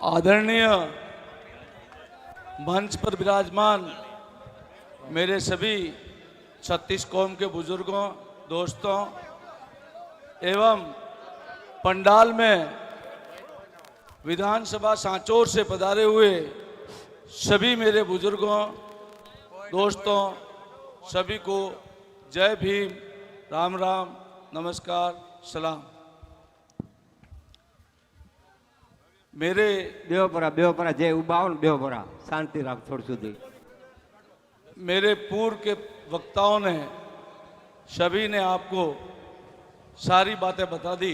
आदरणीय मंच पर विराजमान मेरे सभी 36 कौम के बुजुर्गों, दोस्तों एवं पंडाल में विधानसभा सांचौर से पधारे हुए सभी मेरे बुजुर्गों, दोस्तों, सभी को जय भीम, राम राम, नमस्कार, सलाम। मेरे बेवपरा जय उबावन बेवपरा शांति राख थोड़ी सुधी। मेरे पूर्व के वक्ताओं ने सभी ने आपको सारी बातें बता दी।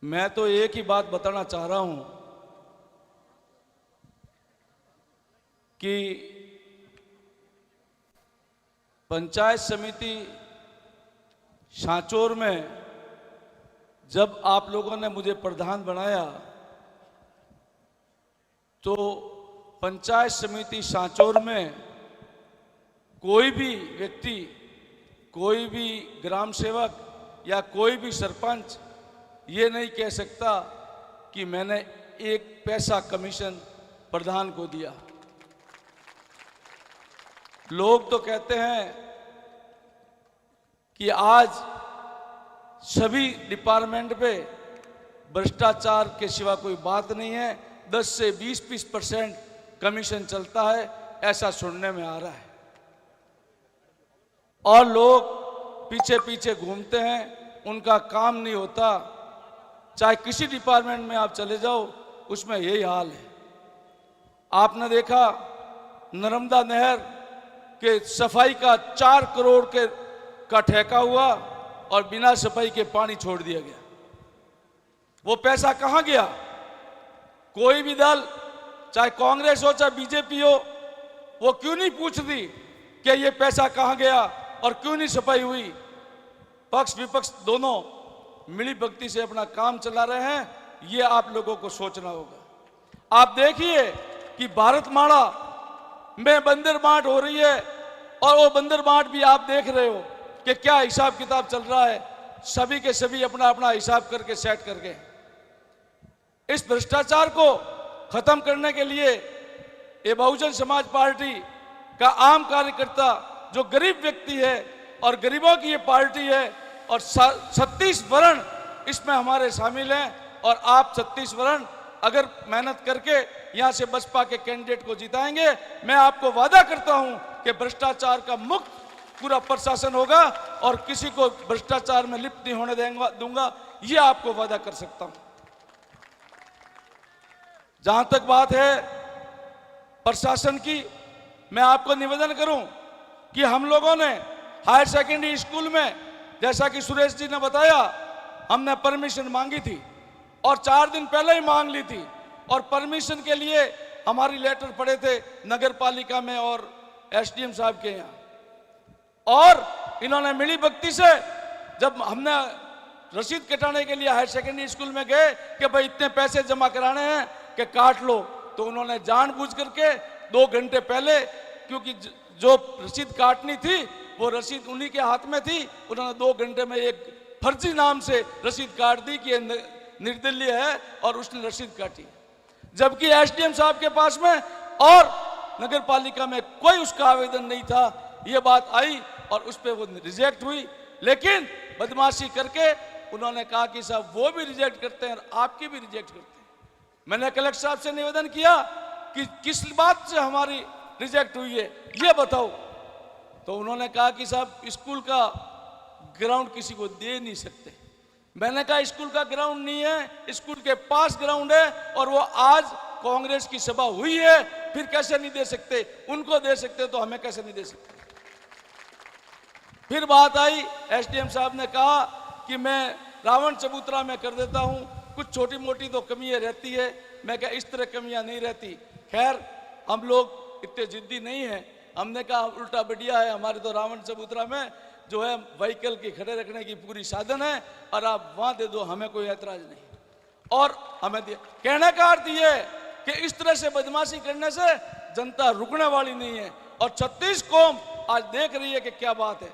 मैं तो एक ही बात बताना चाह रहा हूं कि पंचायत समिति सांचौर में जब आप लोगों ने मुझे प्रधान बनाया तो पंचायत समिति सांचौर में कोई भी व्यक्ति, कोई भी ग्राम सेवक या कोई भी सरपंच ये नहीं कह सकता कि मैंने एक पैसा कमीशन प्रधान को दिया। लोग तो कहते हैं कि आज सभी डिपार्टमेंट पे भ्रष्टाचार के सिवा कोई बात नहीं है, 10 से 20% कमीशन चलता है, ऐसा सुनने में आ रहा है। और लोग पीछे पीछे घूमते हैं, उनका काम नहीं होता। चाहे किसी डिपार्टमेंट में आप चले जाओ, उसमें यही हाल है। आपने देखा नर्मदा नहर के सफाई का 4 करोड़ का ठेका हुआ और बिना सफाई के पानी छोड़ दिया गया। वो पैसा कहां गया? कोई भी दल, चाहे कांग्रेस हो चाहे बीजेपी हो, वो क्यों नहीं पूछती कि ये पैसा कहां गया और क्यों नहीं सफाई हुई? पक्ष विपक्ष दोनों मिली भगती से अपना काम चला रहे हैं। ये आप लोगों को सोचना होगा। आप देखिए कि भारतमाला में बंदर बांट हो रही है और वो बंदर बांट भी आप देख रहे हो कि क्या हिसाब किताब चल रहा है। सभी के सभी अपना अपना हिसाब करके सेट करके इस भ्रष्टाचार को खत्म करने के लिए ये बहुजन समाज पार्टी का आम कार्यकर्ता जो गरीब व्यक्ति है और गरीबों की ये पार्टी है और 36 वर्ण इसमें हमारे शामिल हैं। और आप 36 वर्ण अगर मेहनत करके यहां से बसपा के कैंडिडेट को जिताएंगे, मैं आपको वादा करता हूं कि भ्रष्टाचार का मुक्त पूरा प्रशासन होगा और किसी को भ्रष्टाचार में लिप्त नहीं होने दूंगा। यह आपको वादा कर सकता हूं। जहां तक बात है प्रशासन की, मैं आपको निवेदन करूं कि हम लोगों ने हायर सेकेंडरी स्कूल में, जैसा कि सुरेश जी ने बताया, हमने परमिशन मांगी थी और 4 दिन पहले ही मांग ली थी। और परमिशन के लिए हमारी लेटर पड़े थे नगर पालिका में और एसडीएम साहब के यहाँ। और इन्होंने मिली भक्ति से जब हमने रसीद कटाने के लिए हायर सेकेंडरी स्कूल में गए कि भाई इतने पैसे जमा कराने हैं कि काट लो, तो उन्होंने जानबूझ करके 2 घंटे पहले, क्योंकि जो रसीद काटनी थी वो रसीद उन्हीं के हाथ में थी, उन्होंने 2 घंटे में एक फर्जी नाम से रसीद काट दी कि निर्दलीय है और उसने रसीद काटी। जबकि एसडीएम साहब के पास में और नगर पालिका में कोई उसका आवेदन नहीं था। ये बात आई और उस पर वो रिजेक्ट हुई। लेकिन बदमाशी करके उन्होंने कहा कि साहब वो भी रिजेक्ट करते हैं और आपकी भी रिजेक्ट करते हैं। मैंने कलेक्टर साहब से निवेदन किया कि किस बात से हमारी रिजेक्ट हुई है, ये बताओ। तो उन्होंने कहा कि साहब स्कूल का ग्राउंड किसी को दे नहीं सकते। मैंने कहा स्कूल का ग्राउंड नहीं है, स्कूल के पास ग्राउंड है और वो आज कांग्रेस की सभा हुई है, फिर कैसे नहीं दे सकते? उनको दे सकते तो हमें कैसे नहीं दे सकते? फिर बात आई, एसडीएम साहब ने कहा कि मैं रावण चबूतरा में कर देता हूं, कुछ छोटी मोटी तो कमियां रहती है। मैं कहा इस तरह कमियां नहीं रहती। खैर हम लोग इतने जिद्दी नहीं हैं। हमने कहा उल्टा बढ़िया है, हमारे तो रावण चबूतरा में जो है व्हीकल के खड़े रखने की पूरी साधन है और आप वहां दे दो, हमें कोई ऐतराज नहीं। और हमें दिया। कहने का अर्थ ये कि इस तरह से बदमाशी करने से जनता रुकने वाली नहीं है और 36 कौम आज देख रही है कि क्या बात है।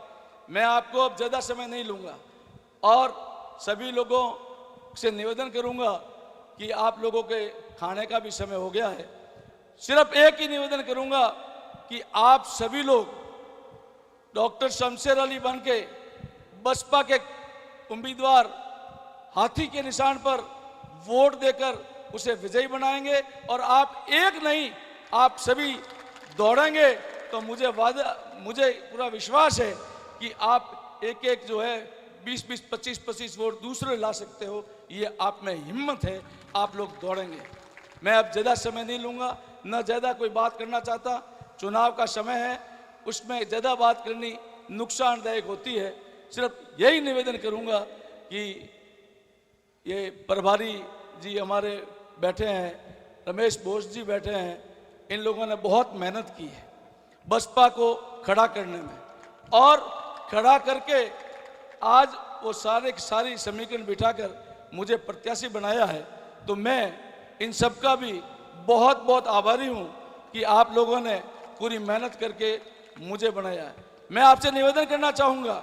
मैं आपको अब ज्यादा समय नहीं लूंगा और सभी लोगों से निवेदन करूंगा कि आप लोगों के खाने का भी समय हो गया है। सिर्फ एक ही निवेदन करूंगा कि आप सभी लोग डॉक्टर शमशेर अली बन के बसपा के उम्मीदवार हाथी के निशान पर वोट देकर उसे विजयी बनाएंगे और आप एक नहीं, आप सभी दौड़ेंगे तो मुझे पूरा विश्वास है कि आप एक एक जो है 20-20, 25-25 वोट दूसरे ला सकते हो। ये आप में हिम्मत है, आप लोग दौड़ेंगे। मैं अब ज़्यादा समय नहीं लूँगा, न ज़्यादा कोई बात करना चाहता। चुनाव का समय है, उसमें ज़्यादा बात करनी नुकसानदायक होती है। सिर्फ यही निवेदन करूँगा कि ये प्रभारी जी हमारे बैठे हैं, रमेश बोस जी बैठे हैं, इन लोगों ने बहुत मेहनत की है बसपा को खड़ा करने में, और खड़ा करके आज वो सारी समीकरण बिठाकर मुझे प्रत्याशी बनाया है। तो मैं इन सब का भी बहुत बहुत आभारी हूँ कि आप लोगों ने पूरी मेहनत करके मुझे बनाया है। मैं आपसे निवेदन करना चाहूँगा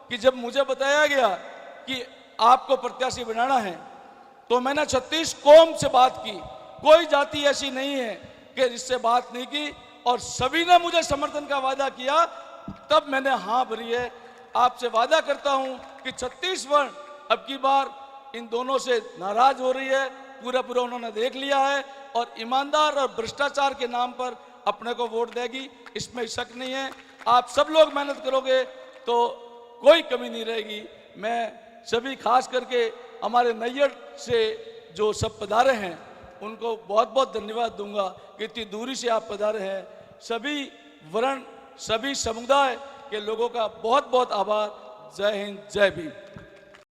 कि जब मुझे बताया गया कि आपको प्रत्याशी बनाना है तो मैंने 36 कौम से बात की, कोई जाति ऐसी नहीं है कि जिससे बात नहीं की, और सभी ने मुझे समर्थन का वादा किया, तब मैंने हाँ भरी है। आपसे वादा करता हूं कि छत्तीसगढ़ अब की बार इन दोनों से नाराज हो रही है, पूरा उन्होंने देख लिया है, और ईमानदार और भ्रष्टाचार के नाम पर अपने को वोट देगी, इसमें शक नहीं है। आप सब लोग मेहनत करोगे तो कोई कमी नहीं रहेगी। मैं सभी खास करके हमारे नैयर से जो सब पधारे हैं उनको बहुत बहुत धन्यवाद दूंगा कि इतनी दूरी से आप पधारे हैं। सभी वर्ण, सभी समुदाय के लोगों का बहुत बहुत आभार। जय हिंद, जय भीम।